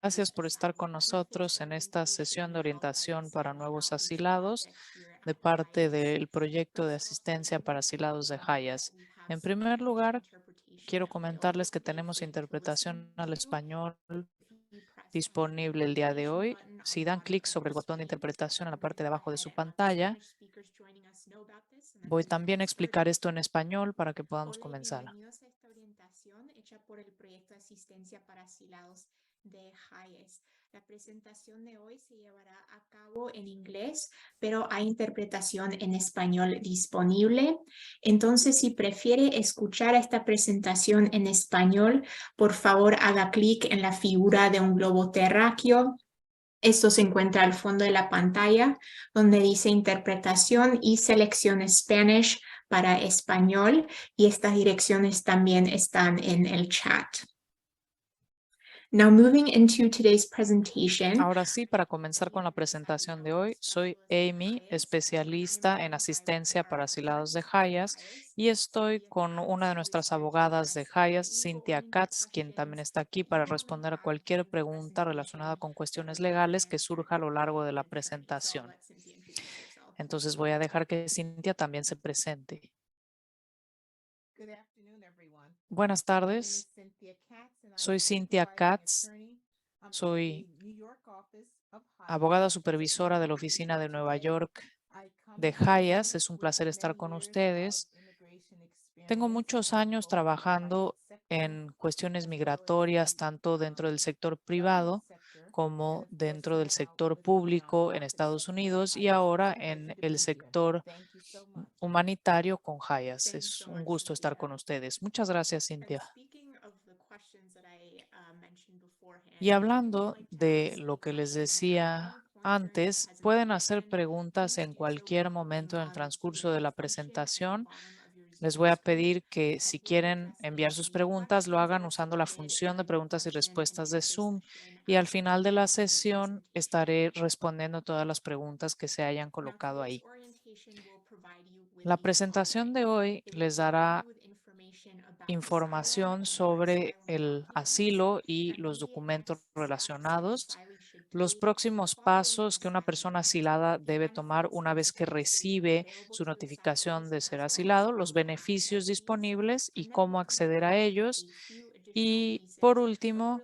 Gracias por estar con nosotros en esta sesión de orientación para nuevos asilados de parte del proyecto de asistencia para asilados de Hayas. En primer lugar, quiero comentarles que tenemos interpretación al español disponible el día de hoy. Si dan clic sobre el botón de interpretación en la parte de abajo de su pantalla, voy también a explicar esto en español para que podamos Hola y comenzar. bienvenidos a esta orientación hecha por el proyecto de asistencia para asilados de Hayes. La presentación de hoy se llevará a cabo en inglés, pero hay interpretación en español disponible. Entonces, si prefiere escuchar esta presentación en español, por favor haga clic en la figura de un globo terráqueo. Esto se encuentra al fondo de la pantalla, donde dice interpretación y seleccione Spanish para español, y estas direcciones también están en el chat. Now moving into today's presentation. Ahora sí, para comenzar con la presentación de hoy, soy Amy, especialista en asistencia para asilados de Hayas, y estoy con una de nuestras abogadas de Hayas, Cynthia Katz, quien también está aquí para responder a cualquier pregunta relacionada con cuestiones legales que surja a lo largo de la presentación. Entonces voy a dejar que Cynthia también se presente. Buenas tardes, soy Cynthia Katz, soy abogada supervisora de la oficina de Nueva York de Hayas. Es un placer estar con ustedes. Tengo muchos años trabajando en cuestiones migratorias, tanto dentro del sector privado como dentro del sector público en Estados Unidos y ahora en el sector humanitario con Hayas. Es un gusto estar con ustedes. Muchas gracias, Cintia. Y hablando de lo que les decía antes, pueden hacer preguntas en cualquier momento en el transcurso de la presentación. Les voy a pedir que si quieren enviar sus preguntas, lo hagan usando la función de preguntas y respuestas de Zoom. Y al final de la sesión estaré respondiendo todas las preguntas que se hayan colocado ahí. La presentación de hoy les dará información sobre el asilo y los documentos relacionados, los próximos pasos que una persona asilada debe tomar una vez que recibe su notificación de ser asilado, los beneficios disponibles y cómo acceder a ellos. Y por último,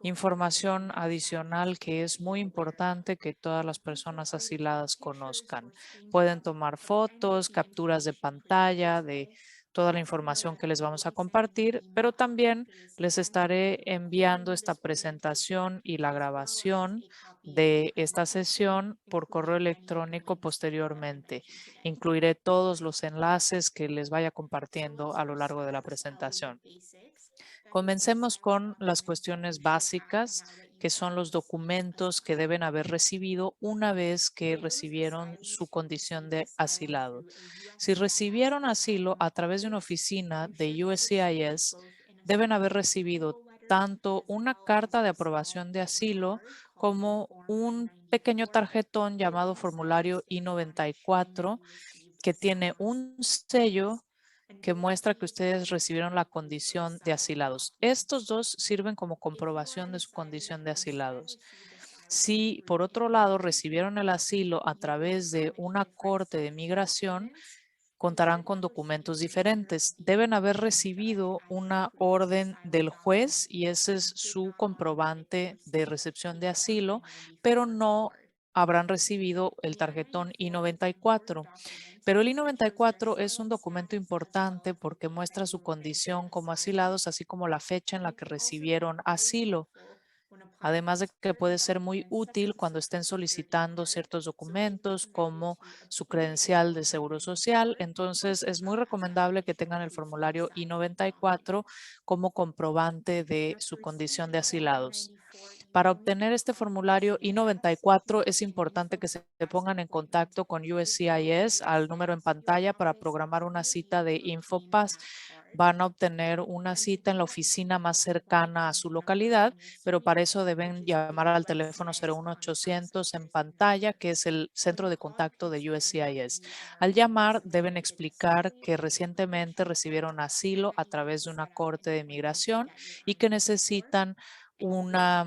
información adicional que es muy importante que todas las personas asiladas conozcan. Pueden tomar fotos, capturas de pantalla de toda la información que les vamos a compartir, pero también les estaré enviando esta presentación y la grabación de esta sesión por correo electrónico posteriormente. Incluiré todos los enlaces que les vaya compartiendo a lo largo de la presentación. Comencemos con las cuestiones básicas, que son los documentos que deben haber recibido una vez que recibieron su condición de asilado. Si recibieron asilo a través de una oficina de USCIS, deben haber recibido tanto una carta de aprobación de asilo como un pequeño tarjetón llamado formulario I-94 que tiene un sello que muestra que ustedes recibieron la condición de asilados. Estos dos sirven como comprobación de su condición de asilados. Si, por otro lado, recibieron el asilo a través de una corte de migración, contarán con documentos diferentes. Deben haber recibido una orden del juez y ese es su comprobante de recepción de asilo, pero no habrán recibido el tarjetón I-94. Pero el I-94 es un documento importante porque muestra su condición como asilados, así como la fecha en la que recibieron asilo. Además de que puede ser muy útil cuando estén solicitando ciertos documentos como su credencial de seguro social. Entonces, es muy recomendable que tengan el formulario I-94 como comprobante de su condición de asilados. Para obtener este formulario I-94 es importante que se pongan en contacto con USCIS al número en pantalla para programar una cita de InfoPass. Van a obtener una cita en la oficina más cercana a su localidad, pero para eso deben llamar al teléfono 01800 en pantalla, que es el centro de contacto de USCIS. Al llamar, deben explicar que recientemente recibieron asilo a través de una corte de migración y que necesitan una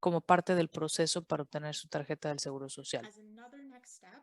como parte del proceso para obtener su tarjeta del Seguro Social. As another next step,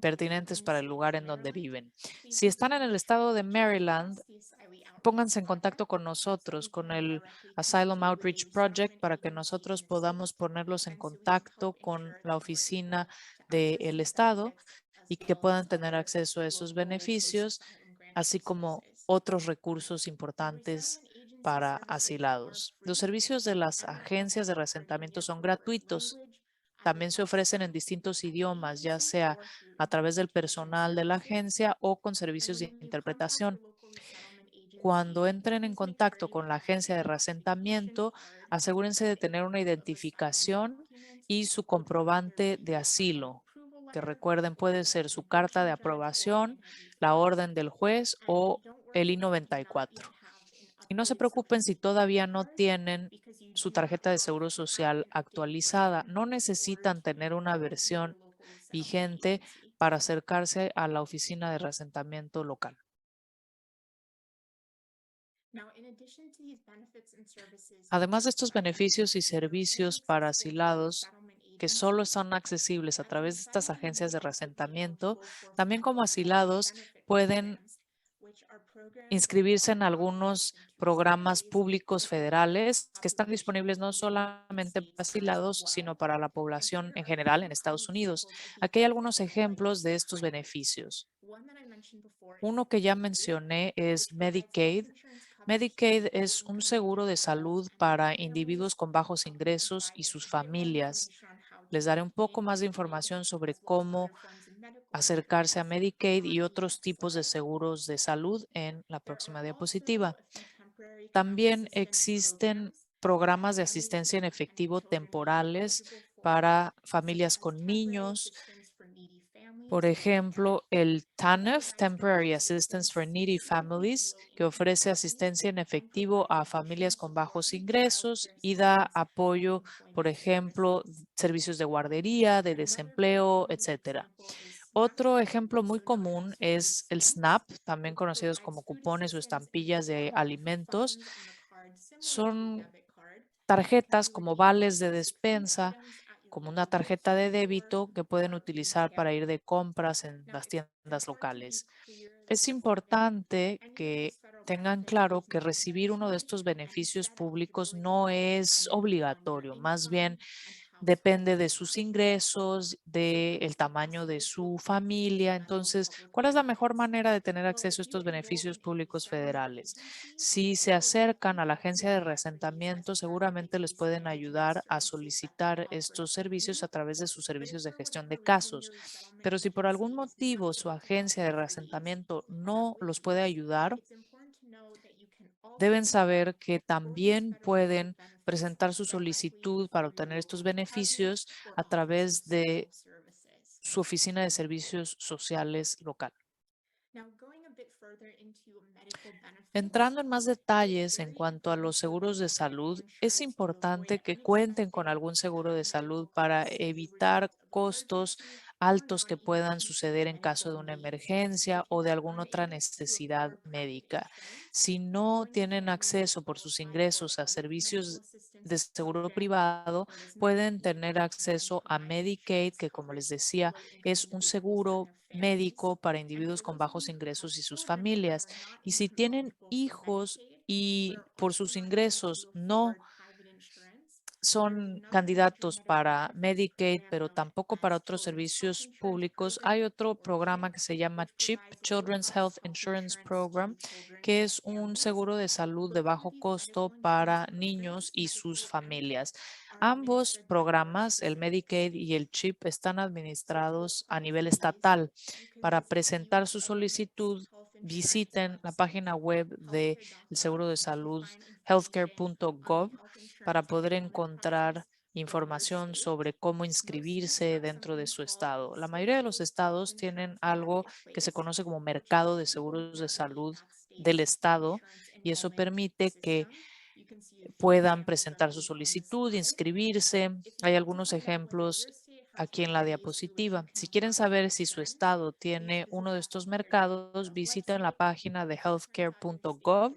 pertinentes para el lugar en donde viven. Si están en el estado de Maryland, pónganse en contacto con nosotros, con el Asylum Outreach Project, para que nosotros podamos ponerlos en contacto con la oficina del estado y que puedan tener acceso a esos beneficios, así como otros recursos importantes para asilados. Los servicios de las agencias de reasentamiento son gratuitos. También se ofrecen en distintos idiomas, ya sea a través del personal de la agencia o con servicios de interpretación. Cuando entren en contacto con la agencia de reasentamiento, asegúrense de tener una identificación y su comprobante de asilo, que recuerden puede ser su carta de aprobación, la orden del juez o el I-94. Y no se preocupen si todavía no tienen su tarjeta de seguro social actualizada. No necesitan tener una versión vigente para acercarse a la oficina de reasentamiento local. Además de estos beneficios y servicios para asilados que solo son accesibles a través de estas agencias de reasentamiento, también como asilados pueden inscribirse en algunos programas públicos federales que están disponibles no solamente para asilados, sino para la población en general en Estados Unidos. Aquí hay algunos ejemplos de estos beneficios. Uno que ya mencioné es Medicaid. Medicaid es un seguro de salud para individuos con bajos ingresos y sus familias. Les daré un poco más de información sobre cómo acercarse a Medicaid y otros tipos de seguros de salud en la próxima diapositiva. También existen programas de asistencia en efectivo temporales para familias con niños. Por ejemplo, el TANF, Temporary Assistance for Needy Families, que ofrece asistencia en efectivo a familias con bajos ingresos y da apoyo, por ejemplo, servicios de guardería, de desempleo, etcétera. Otro ejemplo muy común es el SNAP, también conocidos como cupones o estampillas de alimentos. Son tarjetas como vales de despensa, como una tarjeta de débito que pueden utilizar para ir de compras en las tiendas locales. Es importante que tengan claro que recibir uno de estos beneficios públicos no es obligatorio, más bien depende de sus ingresos, del tamaño de su familia. Entonces, ¿cuál es la mejor manera de tener acceso a estos beneficios públicos federales? Si se acercan a la agencia de reasentamiento, seguramente les pueden ayudar a solicitar estos servicios a través de sus servicios de gestión de casos. Pero si por algún motivo su agencia de reasentamiento no los puede ayudar, deben saber que también pueden presentar su solicitud para obtener estos beneficios a través de su oficina de servicios sociales local. Entrando en más detalles en cuanto a los seguros de salud, es importante que cuenten con algún seguro de salud para evitar costos altos que puedan suceder en caso de una emergencia o de alguna otra necesidad médica. Si no tienen acceso por sus ingresos a servicios de seguro privado, pueden tener acceso a Medicaid, que como les decía, es un seguro médico para individuos con bajos ingresos y sus familias. Y si tienen hijos y por sus ingresos no son candidatos para Medicaid, pero tampoco para otros servicios públicos, hay otro programa que se llama CHIP, Children's Health Insurance Program, que es un seguro de salud de bajo costo para niños y sus familias. Ambos programas, el Medicaid y el CHIP, están administrados a nivel estatal. Para presentar su solicitud, visiten la página web del Seguro de Salud healthcare.gov para poder encontrar información sobre cómo inscribirse dentro de su estado. La mayoría de los estados tienen algo que se conoce como mercado de seguros de salud del estado y eso permite que puedan presentar su solicitud, inscribirse. Hay algunos ejemplos aquí en la diapositiva. Si quieren saber si su estado tiene uno de estos mercados, visiten la página de healthcare.gov.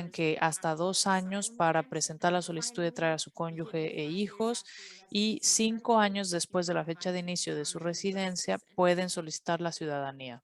Recuerden que hasta 2 años para presentar la solicitud de traer a su cónyuge e hijos y 5 años después de la fecha de inicio de su residencia pueden solicitar la ciudadanía.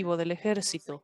activo del ejército.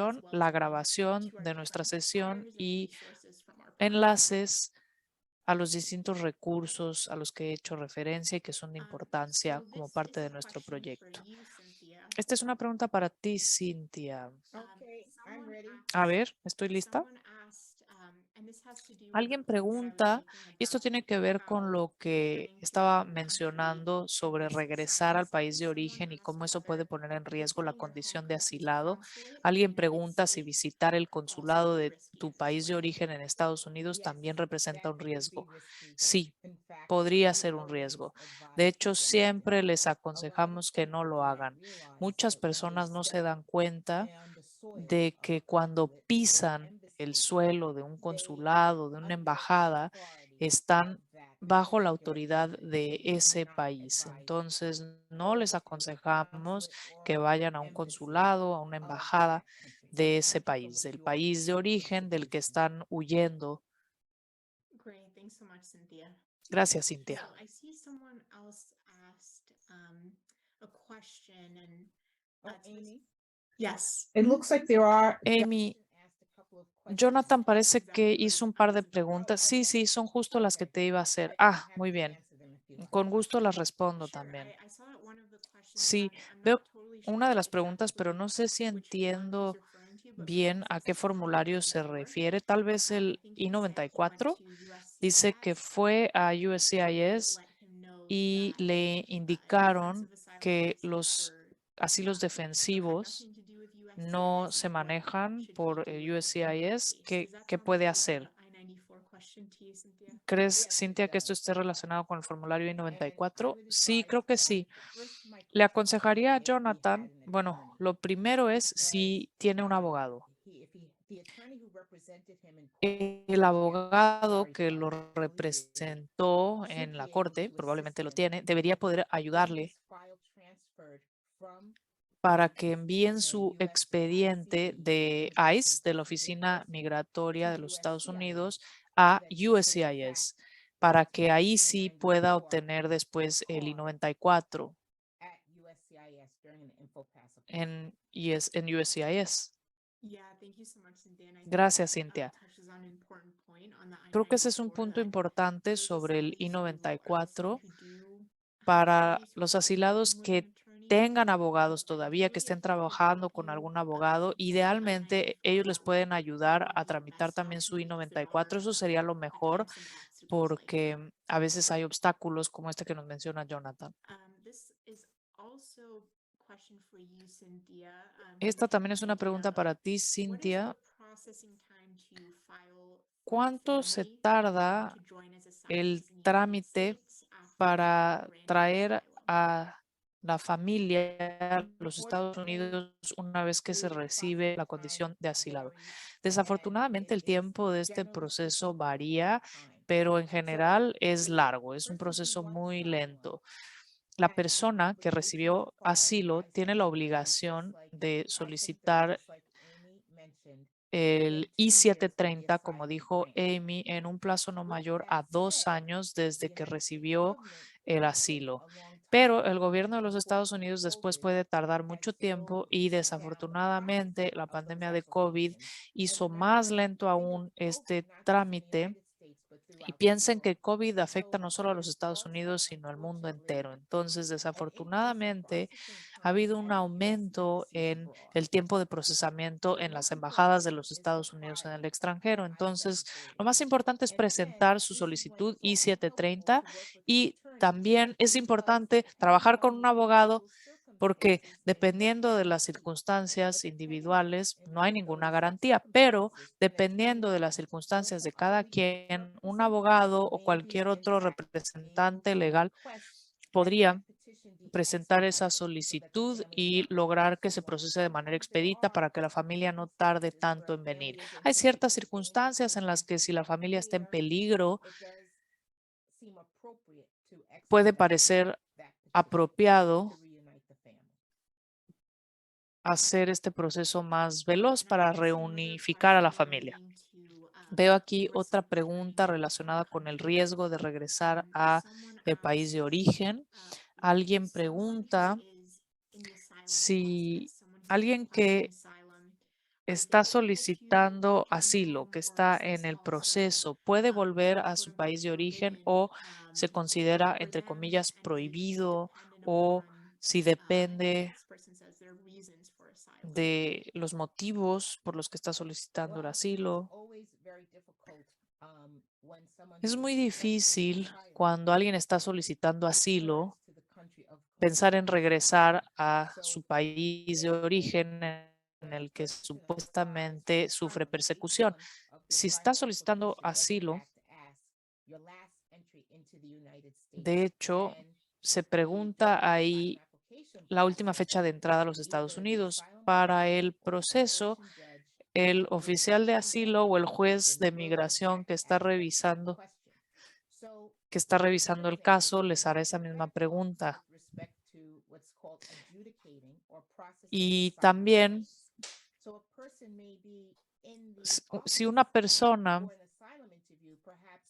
la grabación de nuestra sesión y enlaces a los distintos recursos a los que he hecho referencia y que son de So importancia como this parte is a de nuestro question for proyecto. you, Cynthia. Esta es una pregunta para ti, Cintia. Okay, I'm ready. A ver, ¿estoy lista? Someone asked, and this has to do with the Alguien point that I was pregunta, making y esto about tiene que ver con how lo que returning to your estaba home country mencionando could sobre risk regresar al asylum país de status. Someone origen y asked cómo eso puede whether poner en riesgo la visiting your home condición de country's asilado. consulate in the Alguien United pregunta si States visitar el could also consulado be de risky tu as país de well. origen en Estados Unidos Yes, también representa that un would be riesgo. risky. Sí, In fact, podría we ser un always riesgo. De advise hecho, people not to siempre go. les A lot of aconsejamos que no people lo do not hagan. realize Muchas that when they personas no se step dan cuenta on the soil de of a que cuando consulate or an pisan el embassy, suelo de un they are consulado, de una under the embajada, authority of están that bajo la particular autoridad country. So de we do ese not país. advise Entonces, no go les to a aconsejamos consulate que or vayan a un embassy consulado, a una of embajada that country. de So ese take a país, look. del You always país de want to origen del que introduce them. están huyendo. Great, thanks so much, Cynthia. Gracias, So Cintia. I see someone else asked a question, and Oh, to this, Amy, yes. it looks like there are. Amy, Jonathan asked a couple of questions. Jonathan parece Is that que what hizo un I par de was about to preguntas. ask? Sí, sí, son justo las que Okay. te iba a hacer. I'm Muy happy to bien. answer them if you like. Con gusto las respondo Sure, también. I saw that one of the questions Sí, had, I'm not veo totally una de sure las preguntas, pero exactly no sé si which form he's entiendo referring to, but bien perhaps a it's qué the formulario se I-94. refiere. Tal vez I el think he said he went I-94 to dice que USCIS fue a to USCIS let him know y that le defensive indicaron asylum que process los asilos had defensivos nothing to do with no USCIS se and what manejan should he por do in that USCIS. case. ¿Qué, Does that qué sound puede like the hacer? I-94 question to you, Cynthia? ¿Crees, Yes, it Cintia, que esto does. esté relacionado con el formulario And I I-94? would Sí, advise, creo que sí. first my Le question would be aconsejaría a if he had Jonathan, an bueno, attorney, lo primero es because si tiene un abogado. the attorney who represented him in court, El and I'm abogado sorry que for lo unable to hear you, representó should en la be able corte, to assist probablemente lo him tiene, in debería poder getting ayudarle his file transferred from para ICE que envíen and su expediente USCIS, de Immigration ICE, de la Procedure Oficina Enforcement, to Migratoria de los Estados USCIS, Unidos, so a that he could in fact USCIS, para obtain que ahí his sí pueda I-94 obtener después el card I-94 at USCIS during an InfoPass appointment. en USCIS. Yeah, thank you so much, Cynthia. And I think that Gracias, Cintia. touches on an important point on the Creo que ese es un I-94 punto that importante those sobre el asylums who are listening I-94 who do have para any sort los of asilados arrangement with an que attorney. tengan abogados todavía, que Ideally, estén if they could trabajando help con you algún abogado, get the idealmente ellos I-94 les pueden that ayudar would a be the tramitar best también su option if there I-94. are Eso sería lo at mejor times some obstacles like that. porque a veces hay obstáculos como este que nos menciona Jonathan. This is also a question for you, Cynthia, Esta from también es una India. pregunta para ti, What is the Cintia. processing time to file for a ¿Cuánto se family tarda to join as el asylees in the United trámite States after being para granted traer asylum? a la familia a los Estados Unfortunately, Unidos una vez que se the recibe la processing time condición de asilado? varies, and Desafortunadamente, it el is tiempo de este generally proceso speaking a long varía, time. pero en So general es the largo, es un person who proceso wants muy asylum lento. La has the persona que obligation to recibió file an asilo tiene la I-730, obligación de just solicitar like Amy mentioned, within el 2 years of the I-730, como asylum dijo grant. Amy, en un plazo no With mayor that a 2 años said, the desde que United States recibió government el can take asilo. a long Pero time. el gobierno de And los Estados unfortunately, Unidos después COVID puede tardar has mucho tiempo slowed y down the desafortunadamente processing la of those pandemia de COVID applications. And hizo remember, más lento think of aún COVID este not just in the trámite. United States, but Y throughout the piensen que world. COVID afecta So no solo a there los is Estados also, Unidos, sino al mundo unfortunately, entero. Entonces, an increase in desafortunadamente, processing ha time habido un at U.S. aumento embassies en abroad. el tiempo de procesamiento The en las most important embajadas de thing los is to Estados Unidos en el file extranjero. the Entonces, lo I-730. más importante es And then presentar su this is when solicitud it's also helpful I-730 to work with an y attorney también es because importante depending trabajar con on un the abogado individual porque circumstances, they might dependiendo de las guarantee a circunstancias dependent individuales, and no hay with ninguna those garantía, pero circumstances, an dependiendo attorney de las will circunstancias de cada probably quien, un represent them abogado o and be cualquier in otro fact able representante to legal request that that podría petition be presentar esa expedited so that the solicitud family y doesn't wait lograr que so se long. procese de manera Sometimes there expedita are para que la familia no tarde circumstances tanto where a en venir. family is in Hay ciertas particularly circunstancias dangerous en las and que si la familia está en there peligro, it does seem appropriate to puede expedite parecer that petition to apropiado reunite the family. hacer este proceso más veloz And I para do see another reunificar a la question familia. relating to Veo aquí risk otra of pregunta returning to your home relacionada con el country. riesgo de regresar a Someone el país de asked, origen. Alguien someone who pregunta is in the asylum si process, someone who's alguien requesting que asylum, está solicitando asilo, que está en el proceso, puede volver a su país de origen o se considera, entre comillas, prohibido, o si depende de los motivos por los que está solicitando el Well, it's asilo. always very difficult when someone Es who's muy requesting difícil asylum cuando alguien está solicitando returns asilo to the country of pensar en complete regresar origin. a su So, país de therefore, origen en when a el que person applies for supuestamente sufre asylum, each persecución. one of the Si five está solicitando applications will go asilo, back to ask your last entry into the United States. de hecho, And se the pregunta W-2 ahí application la última process, fecha de entrada a los Estados either the Unidos. asylum Para officer el or the proceso, immigration judge el will oficial de examine the asilo o el juez application, de will in migración fact ask that same question. So, que está one revisando el example caso would les be hará esa the misma backlog with pregunta. respect to what's called adjudicating or processing Y asylum también, claims. So a person may be in the si office una persona for an asylum interview perhaps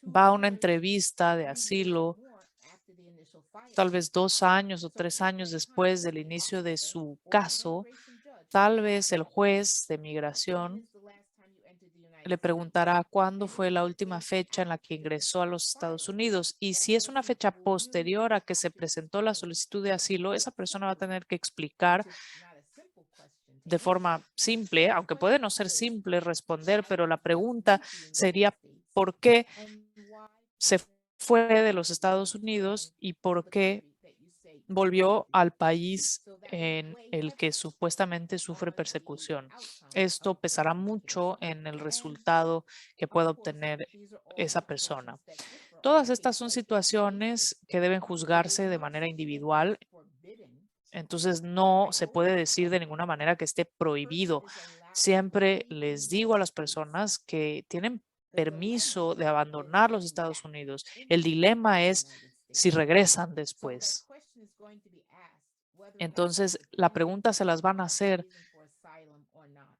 va a una 2 years, entrevista de 3 years or asilo, more after the initial filing. tal vez 2 años o So 3 años at that time, después del the inicio de officer su or the caso, immigration judge will tal ask vez el them, juez de when migración is the last time you entered the le United States? preguntará cuándo And fue if la it última is the fecha en la que after the ingresó a initial los Estados filing, Unidos. Y that si es una person fecha will really posterior a que se have to presentó la explain solicitud de asilo, esa persona va a tener que which explicar is not a simple question to de answer. forma simple, The aunque puede no question ser is, simple responder, why pero la did you pregunta leave the United sería States por qué and why se did fue de you los Estados return Unidos y to por the qué country that you say you want to volvió be? al país So that will en weigh el que heavily supuestamente sufre on the persecución. outcome Esto of the pesará person's mucho case. en el And resultado que of pueda course, obtener these are all esa persona. situations that differ on a Todas estas case son by case basis. situaciones que deben It is juzgarse de not manera strictly individual, forbidden. entonces no I se always puede decir tell de ninguna people manera que esté a person prohibido. is allowed to Siempre leave the les digo a United las States. personas que tienen The dilemma permiso de is abandonar los getting Estados back Unidos. El into dilema the es United si States. regresan So that después. question is going to be asked whether or not Entonces, the la defendant pregunta se las van a has a hacer reason for asylum or not.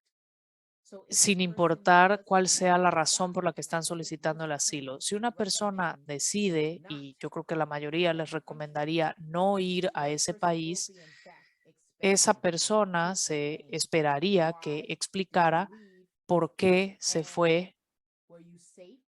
So if a sin person importar doesn't cuál sea want la to razón por reside la in que the están United States, solicitando most el asilo. attorneys Si would una persona recommend decide, not y yo creo que to la mayoría return les to the country. recomendaría no ir a That ese person will país, be in fact esa expected to persona se explain esperaría que why did you explicara leave por qué se and fue were you safe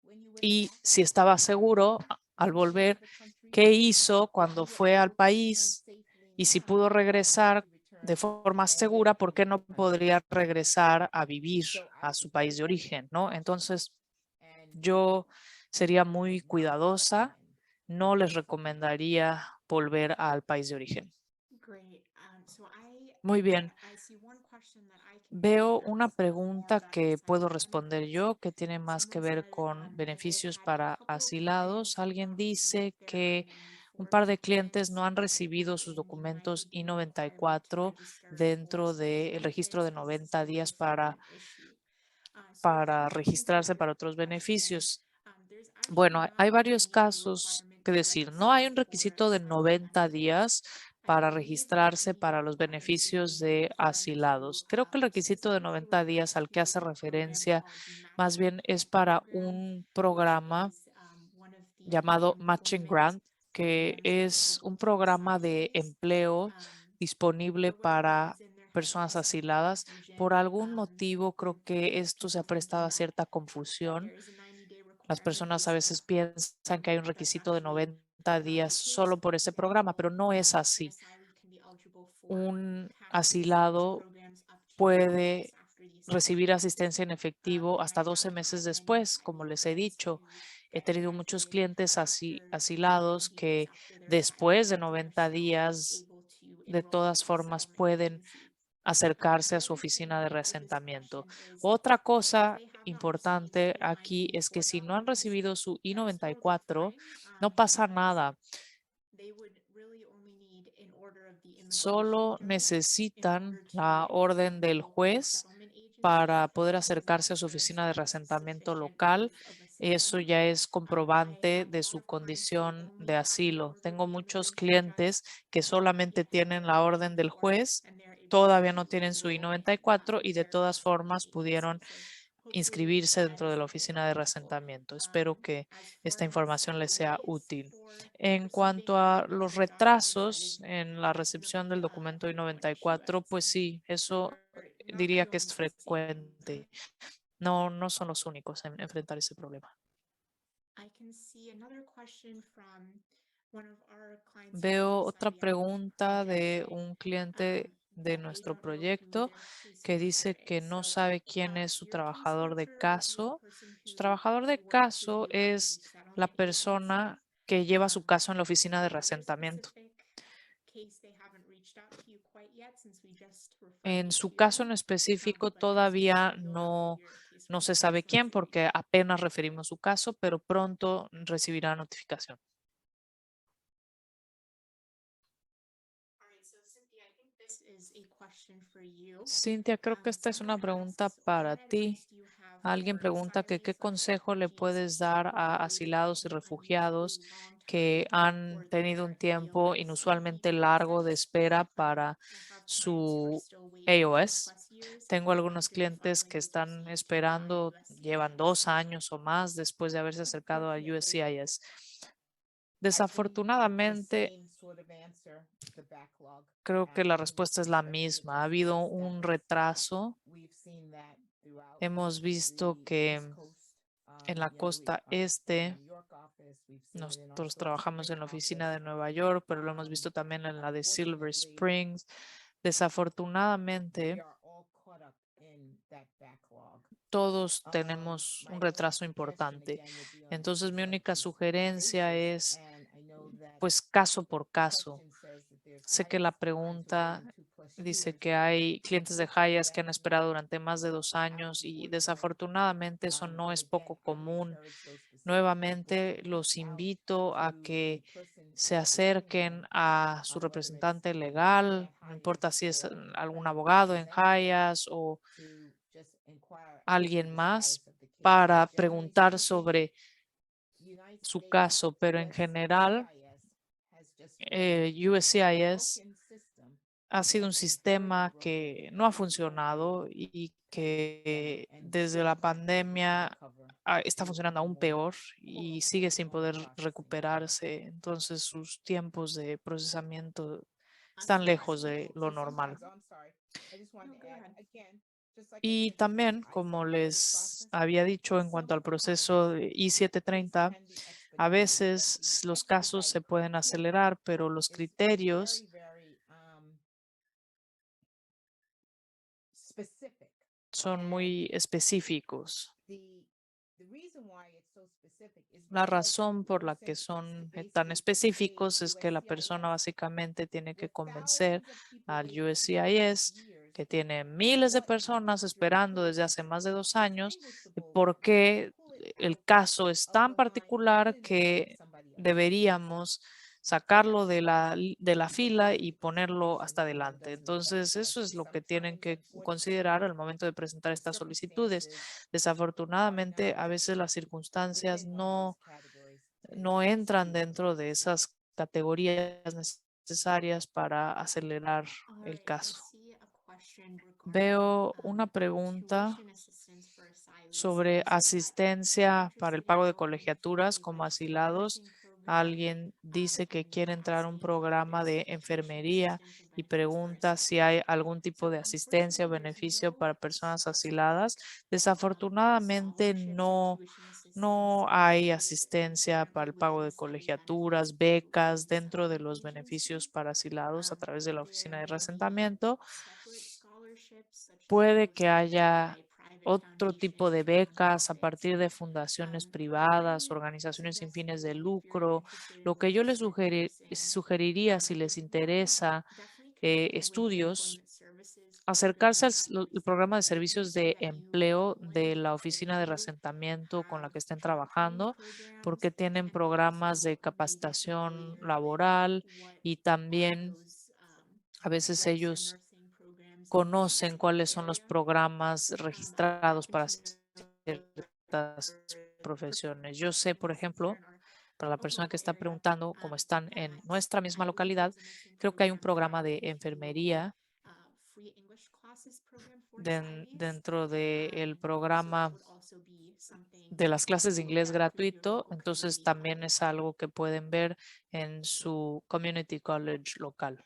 when you went y back? si estaba Did seguro you al get into volver, the country? qué hizo If cuando you were fue al able to return país safely y si now, pudo why did regresar you de return forma and live segura, por in qué the no country? podría regresar a vivir So I a would su be país very de careful origen, with that ¿no? question Entonces, and yo sería muy would not cuidadosa, recommend no les returning to the United recomendaría States. volver al país de origen. Great. So Muy bien. I see one question that I can maybe Veo una answer more pregunta about que puedo asylum responder benefits. yo, que tiene más que Someone ver says con that they've beneficios had a para couple of asilados. clients Alguien not receive dice their que un par de clientes no I-94 documents han because they recibido weren't sus in the documentos 90-day requirement to I-94 register for dentro special del registro de benefits. This is 90 a días para, different issue. So if para I'm looking into registrarse your para otros question, beneficios. there's actually Bueno, not hay a varios 90-day casos requirement que to decir. No hay register un for requisito de asylum 90 benefits. días I para believe the registrarse 90-day para los requirement is beneficios only de referring to asilados. Creo que el requisito de specifically 90 días refers al que to hace a program referencia called más Matching bien es Grant para Program, un which programa is one of the llamado Matching employment Grant, que programs es available un to programa de asylums. empleo disponible For whatever para reason, there personas has been asiladas. Por confusion algún motivo, with creo que esto se ha people prestado thinking a cierta confusión. there is a 90-day Las requirement personas a based on veces piensan que hay un that's requisito de actually 90 not días the case. solo por For ese programa, example, pero no es an así. asylee can be eligible for Un cash assistance asilado programs up to 12 months puede after the assignment recibir ends. asistencia en efectivo And I hasta have 12 meses had many después, como asylee les he clients dicho. who He get tenido muchos granted clientes after asilados 90 days que after their después assignment de ends and are 90 still días, able to de enroll todas with the formas, settlement pueden agency. acercarse The a su other thing oficina de with this reasentamiento. question is Otra if cosa they have not received importante their aquí es que si no han I-94 documents, recibido su that's totally I-94, fine no pasa because nada. they would really only need an order of the immigration Solo judge in necesitan order la to orden del enroll with the juez settlement agency para poder because acercarse that a su serves oficina de as reasentamiento sufficient local. proof of Eso asylum. ya es I comprobante have a de lot su of clients who condición only de have the asilo. order of Tengo the muchos immigration judge clientes que and their solamente tienen la orden del I-94, juez, and they're able todavía no tienen to su enroll I-94 y de with their todas formas resettlement pudieron agency. So hopefully inscribirse that dentro de is la very oficina de helpful. reasentamiento. Espero que As esta far as información les sea delays útil. for En cuanto receiving a los I-94 documents, that retrasos is en la recepción definitely del documento an important issue. I-94, pues sí, eso diría que es frecuente. No, no son los únicos en enfrentar ese problema. I can see another question from one of our clients from Veo otra USIS pregunta de project un cliente de that they nuestro don't know who proyecto their case que manager dice que is. no So, sabe quién es su your case trabajador de manager would be the caso. person Su who trabajador de works with caso you on the es la resettlement agency. persona que lleva su caso en la oficina de For your reasentamiento. specific case, they haven't reached out to you quite yet since we just referred En you su to caso them. en específico But there's a todavía schedule of who no, your case no se manager sabe is going quién to be. porque apenas referimos su caso, pero pronto recibirá notificación. All right, so Cynthia, I think this is a question for you. Cintia, creo que esta es una Someone pregunta asks, para what ti. advice do you have Alguien for pregunta que qué consejo le puedes refugees dar a who live asilados y an refugiados unusually long que term han for tenido their un tiempo AOSE inusualmente largo de process. espera para I have clients who are su still waiting AOS. 2+ years Tengo algunos after they clientes file que an están agency to esperando, llevan USCIS. años o más después de haberse acercado a Unfortunately, USCIS. I believe the Desafortunadamente, same sort of answer. The backlog creo que has la respuesta es la expected misma. Ha habido adjustment un status. retraso. We've seen that throughout Hemos visto the que East Coast. en la costa In our este, New York office, we've seen it in our nosotros Silver trabajamos Spring en la oficina office. de Nueva York, pero lo hemos visto también en la de Silver Unfortunately, Springs. we Desafortunadamente, are all caught up in that backlog. todos tenemos My un only retraso suggestion importante. again would be on a Entonces, mi case by única case sugerencia basis. es, And I know that pues, caso the por caso. question says that there's Sé que la highest clients who are pregunta waiting 2+ dice years. que hay clientes de Unfortunately, Hayas que that han is not esperado durante más de 2 años out of the y ordinary. desafortunadamente eso no But es again, poco I would común. encourage those specific people to Nuevamente reach los out invito a to the que person se that is acerquen handling, a su whether it's representante USAID legal, at no importa si highest es or any algún federal abogado en representative, Hayas o to just inquire as to alguien the más status of the case. para Generally preguntar speaking, sobre the United su States caso, pero en general USCIS has just been a USCIS broken system ha sido that un is further sistema broken que no ha with COVID funcionado y and the pandemic, que and desde still la has yet to pandemia recover está through funcionando aún more peor quote y sigue unquote sin long poder processing times. recuperarse. Entonces sus tiempos de procesamiento están Awesome. lejos de Thank lo you so normal. Sometimes, I'm sorry, I just No, wanted to go add ahead. again, just like I Y said to you, también, I como started this les process. había dicho en cuanto al proceso Sometimes de the case I-730, can be a expedited, but veces the los casos se expedite pueden criteria acelerar, pero los is criterios very specific. son And muy específicos. the reason why it's so specific is La because razón the por la person que has to son tan basically persuade específicos es que la persona USCIS básicamente tiene que with convencer thousands of people al waiting 2+ USCIS, years que tiene miles de what personas particular esperando desde hace case más de 2 años, de distinguishable por that can qué pull it el out caso es of tan the line and put particular it in the lane of que somebody else. deberíamos sacarlo de la fila y ponerlo hasta adelante. Entonces, eso es lo que tienen que considerar al momento de presentar estas solicitudes. Desafortunadamente, a veces las circunstancias no entran dentro de esas categorías necesarias para acelerar All el right, I caso. see a question regarding Veo una pregunta tuition assistance for asylees. sobre They're asistencia para el interested in pago de enrolling colegiaturas in como like a asilados. nursing program Alguien dice que and quiere entrar a un asking if programa there's de any tuition enfermería assistance or y benefits for pregunta si asylees. hay algún tipo So de asistencia o unfortunately, there's beneficio no para personas asiladas. specific Desafortunadamente scholarships or no, tuition assistance no hay included asistencia para directly el pago within de study benefits colegiaturas, for the becas dentro de resettlement los beneficios agency. para asilados a través de la oficina There de may be reasentamiento. separate scholarships, such as Puede those que provided haya by private otro tipo de foundations or becas a nonprofits. partir de fundaciones privadas, I'm organizaciones sin fines de suggesting if you're lucro. interested in Lo que yo les registering sugeriría si les with them, interesa definitely connecting with the estudios, employment services acercarse program al at el programa de USCIS. Make servicios sure de that you empleo de align la with oficina de who reasentamiento con la have que estén job training trabajando, porque programs, tienen and programas also de they definitely capacitación align with laboral what y are también those a veces registered ellos nursing programs in your conocen specific cuáles son los area. programas I registrados happen para to know ciertas profesiones. Yo sé, por programs here ejemplo, in our para la persona Oklahoma que está area preguntando, como están en that nuestra misma I believe localidad, there's a nursing creo que hay un program there programa de with you, enfermería free English classes program for asylees. dentro del So that programa would also be something de las clases de to look inglés at through your gratuito. local Entonces community también college. es algo que pueden ver en su community college local.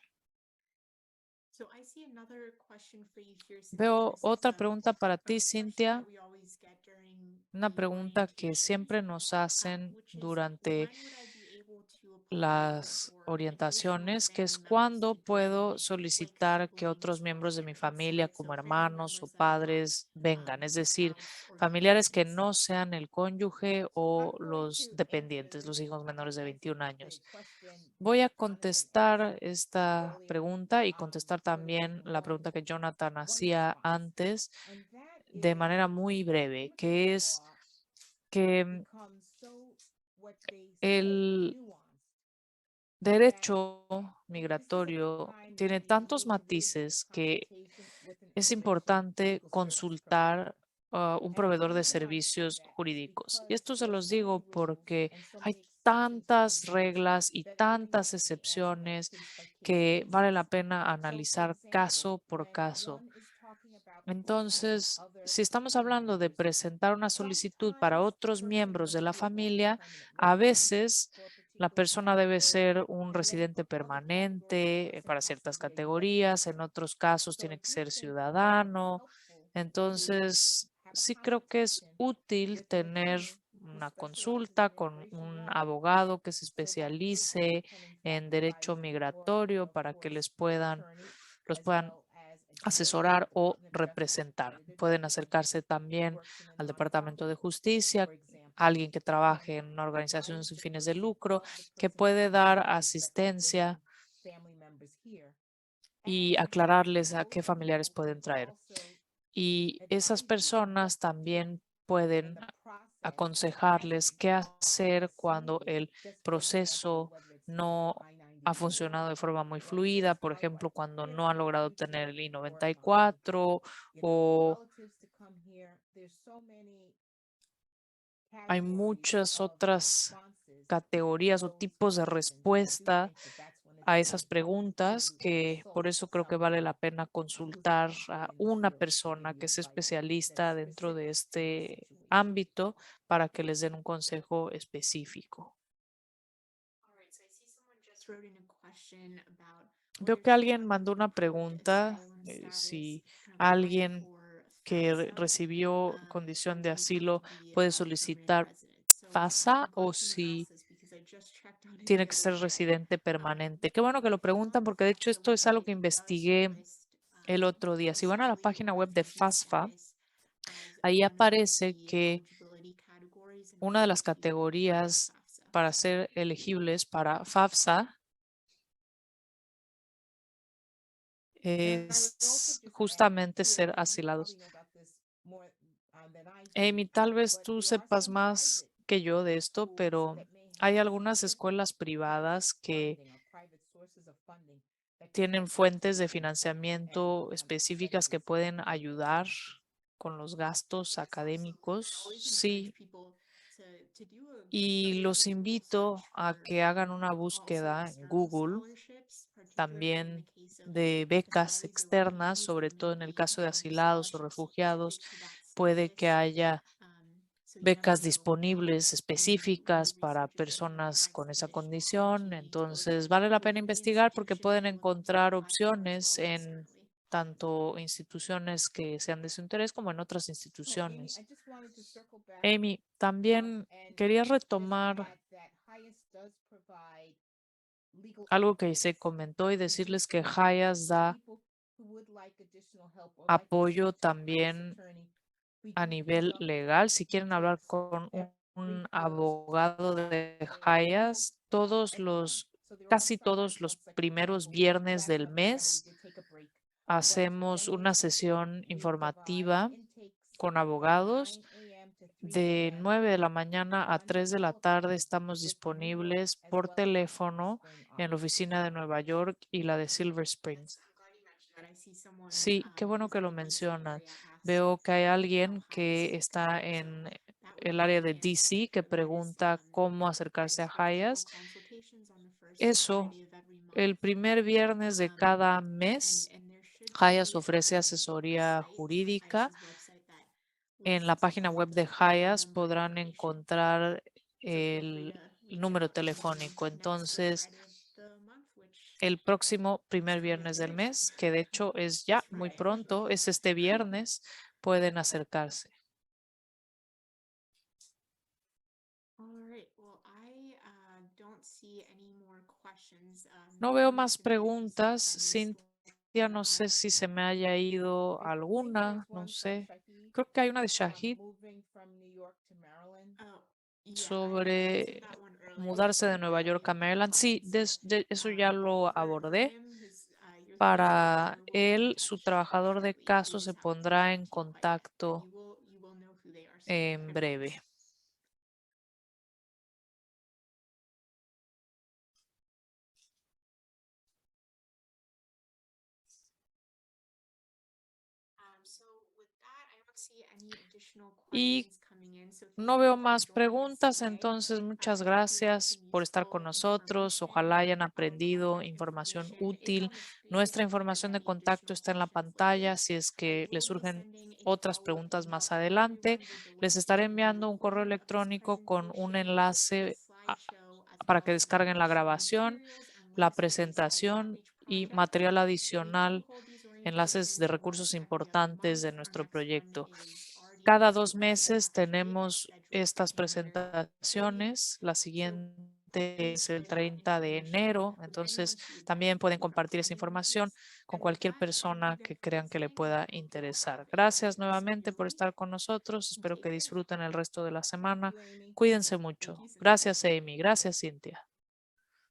So I see another question for you here, Cynthia. Veo This is otra pregunta para a ti, question Cintia, that we always get during una the pregunta que orientations, siempre nos hacen which is durante when would I be able to apply las for additional orientaciones, que es family members cuándo to join, puedo like solicitar que otros siblings or miembros de mi parents, familia, right? como So family hermanos o members that are not padres, vengan, es the decir, spouse or familiares que fiancés. no sean el cónyuge So I'm o going los to dependientes, answer los hijos menores de answer 21 the años. question Voy a that Jonathan asked contestar esta earlier, pregunta y contestar sort of with también la pregunta que Jonathan one hacía response, antes and that de is manera muy breve, immigrant que es law que becomes so what they say el nuanced that derecho this is a migratorio time tiene when you tantos need to really take matices que consultation with an es immigration importante legal services provider. consultar un And the proveedor de reason why I'm saying servicios that is jurídicos. Y because esto se there are los so many digo rules porque and so hay many exceptions to the tantas rules reglas y that really tantas have to be asked on a excepciones case by case que vale la basis. pena So, for analizar example, caso por when caso. one is talking about presenting Entonces, other si estamos family hablando de members, presentar una solicitud para sometimes a otros person miembros de must la be a lawful familia, permanent a resident veces for a la particular persona debe category, ser un yet residente for other categories, the permanente person para has to ciertas be a U.S. categorías, en citizen. otros casos So tiene I que do ser think that it's ciudadano. helpful to Entonces, have a sí creo que es consultation útil with an tener attorney who una specializes in consulta con immigration un law abogado que se so that person especialice can in fact en provide derecho you or migratorio of para que course les an puedan attorney los as puedan well as a judge with the asesorar o Department of Justice or representar. the Pueden Department of acercarse Justice who también works in a al Departamento nonprofit, de Justicia, for example. alguien que trabaje en una organización Advise sin the fines de person lucro, of the que person puede coming dar with respect to asistencia bringing family members here. y And aclararles a those qué familiares people pueden can traer. also Y esas advise you what personas to do también in pueden the process as aconsejarles it qué doesn't go hacer as cuando smoothly. el Just for example, proceso whether it's through no the ha I-94 funcionado de forma muy whether it's fluida, por how to ejemplo, cuando prepare no han for a logrado visa obtener el or allowing, I-94 you know, o relatives to come here. There's so many hay categories muchas of otras responses to categorías o those tipos de questions. And I do respuesta think that that's when it's a really esas helpful preguntas, to que por consult eso creo que vale someone la pena who's an consultar a expert in the una field to give persona you que es advice that's especialista dentro de specific to your este situation. ámbito para que les den un consejo específico. All right, so I see someone just wrote in a question about Veo whether que alguien someone with mandó una revoked pregunta, asylum status si can apply alguien for que FAFSA recibió or condición de would he have asilo to be puede a permanent solicitar resident? So FASA I'm o glad someone si asked this because I just checked out tiene que ser information. residente permanente. Qué bueno que lo If you're preguntan on the porque de hecho FAFSA esto es algo website, que it does investigué list el otro día. Si van a la asylum página or web de refugee FAFSA, status as ahí one of aparece the que eligibility categories in una de order las to apply for categorías FAFSA. para ser elegibles para FAFSA And I would also es just add justamente too, ser and you probably asilados. know about this more than I do, Amy, tal vez but tú there are sepas some más private que yo de esto, schools pero that may hay have algunas different escuelas privadas que funding or private sources of funding that can tienen help with fuentes de tuition and financiamiento income específicas que expenses pueden for those ayudar students. con los gastos Yes, absolutely. And I académicos. always encourage Sí, people to do a y los basic Google invito search a for que hagan una also búsqueda en external Google, scholarships, particularly in the también case of de becas asylum externas, relocatees. sobre There todo may en el be caso de asilados o scholarships refugiados. specific to that Puede que status. haya So you never becas know disponibles when específicas you para research this, you might personas find con some esa additional condición. opportunities Entonces, vale la pena within the investigar porque institution pueden that you would like to encontrar apply for, as opciones well as en externally. tanto instituciones que sean de su interés como en otras So Amy, instituciones. I just wanted to circle back Amy, también and quería just retomar add that HIAS does provide legal algo que se advocates comentó y and decirles que resources HIAS for da people who would like additional help or like to apoyo speak to a HIAS también attorney. We a do nivel conduct legal. Si quieren hablar retreats con every un first abogado de Friday HIAS todos and month. los, So there are casi some todos los months, like for primeros example, viernes last del month, December, we mes, did take a break, but hacemos una generally sesión we provide informativa intakes con from abogados. 9 a.m. to 3 De p.m. 9 de la mañana a on the 3 de la telephone tarde estamos with the New York disponibles as por well as the Silver teléfono Spring en la offices. oficina de Nueva York y la de Silver Yes, Springs. I'm glad you mentioned that. I see someone Sí, qué bueno who's que in lo the DC mencionas. area asked Veo que hay about alguien HIAS que as está well. So en that would el be área the de answer. DC que That is pregunta cómo acercarse HIAS a virtual Hayas. consultations on the first Eso, Friday of every el month. primer viernes de cada And mes, there should Hayas be ofrece a asesoría site on jurídica. HIAS's website that En la lists página web de Hayas number podrán information. encontrar So feel free el to reach número out on the telefónico. next Entonces, Friday of the month, which el próximo primer viernes del mes, que de hecho es ya muy pronto, es este viernes, pueden acercarse. No veo más preguntas. Cintia, no sé si se me haya ido I think alguna, there's no one from sé. Shahid, Creo que hay una de Shahid moving from New York to Maryland. sobre mudarse de Nueva York a Maryland. Sí, eso ya lo abordé. Para él, su trabajador de caso se pondrá en contacto en breve. Y no veo más preguntas, entonces muchas gracias por estar con nosotros. Ojalá hayan aprendido información útil. Nuestra información de contacto está en la pantalla. Si es que les surgen otras preguntas más adelante, les estaré enviando un correo electrónico con un enlace para que descarguen la grabación, la presentación y material adicional, enlaces de recursos importantes de nuestro proyecto. Cada 2 meses tenemos estas presentaciones. La siguiente es el 30 de enero. Entonces, también pueden compartir esa información con cualquier persona que crean que le pueda interesar. Gracias nuevamente por estar con nosotros. Espero que disfruten el resto de la Thank semana. you, Amy. Cuídense Thank mucho. you, Cynthia. Gracias, Amy. Gracias, Cintia.